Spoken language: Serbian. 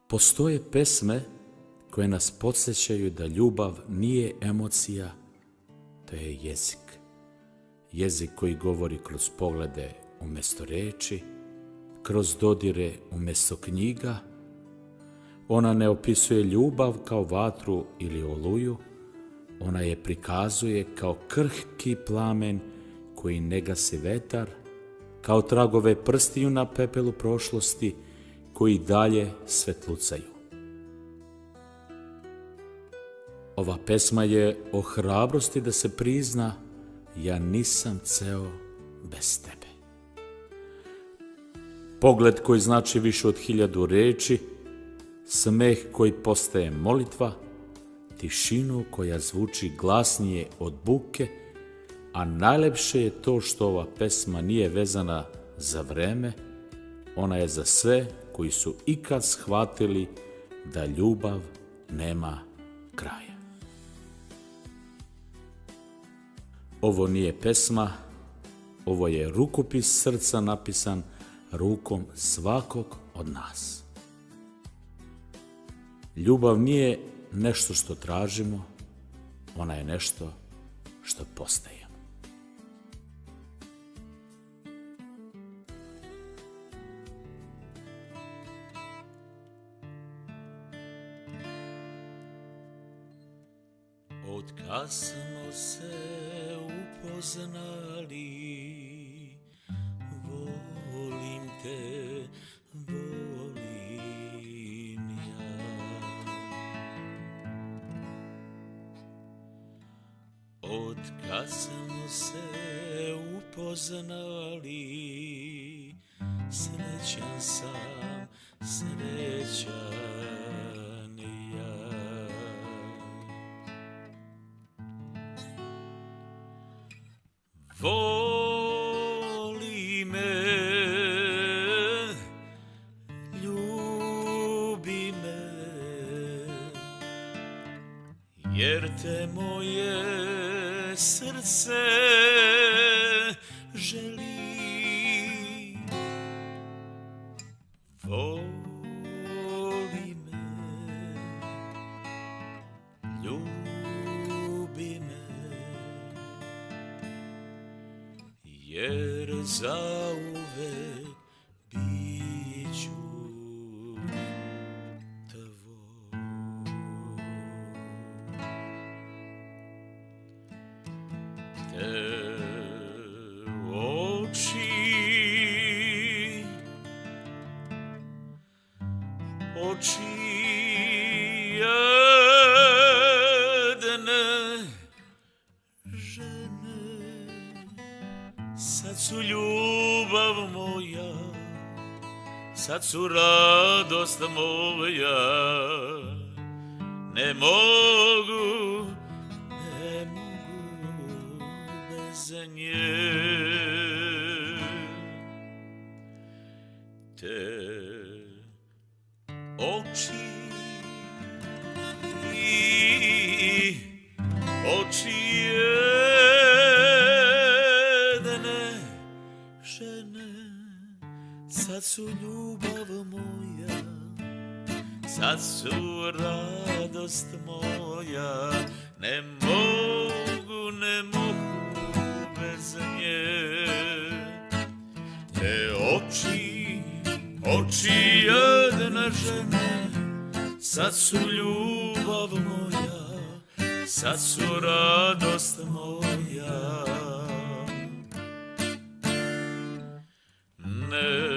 Postoje pesme koje nas podsjećaju da ljubav nije emocija, to je jezik. Jezik koji govori kroz poglede umjesto reči, kroz dodire umjesto knjiga. Ona ne opisuje ljubav kao vatru ili oluju, ona je prikazuje kao krhki plamen koji ne gasi vetar, kao tragove prstiju na pepelu prošlosti koji dalje svetlucaju. Ova pesma je o hrabrosti da se prizna: ja nisam ceo bez tebe. Pogled koji znači više od 1000 reči, smeh koji postaje molitva, tišinu koja zvuči glasnije od buke, a najlepše je to što ova pesma nije vezana za vreme, ona je za sve koji su ikad shvatili da ljubav nema kraja. Ovo nije pesma, ovo je rukopis srca napisan rukom svakog od nas. Ljubav nije nešto što tražimo, ona je nešto što postajemo. Od kad smo se upoznali, volim te, volim ja. Od kad smo se upoznali, srećan sam, srećan ja. Voli me, ljubi me, jer te moje srce želi. Voli me, ljubi me, jer zauvek biću tvoj. Te oči jedne žene, sad su ljubav moja, sad su radost moja, ne mogu bez nje. Te oči jedne žene, sad su ljubav moja, sad su radost moja, ne mogu bez nje. Te oči jedne žene, sad su ljubav moja, sad su radost moja. Ne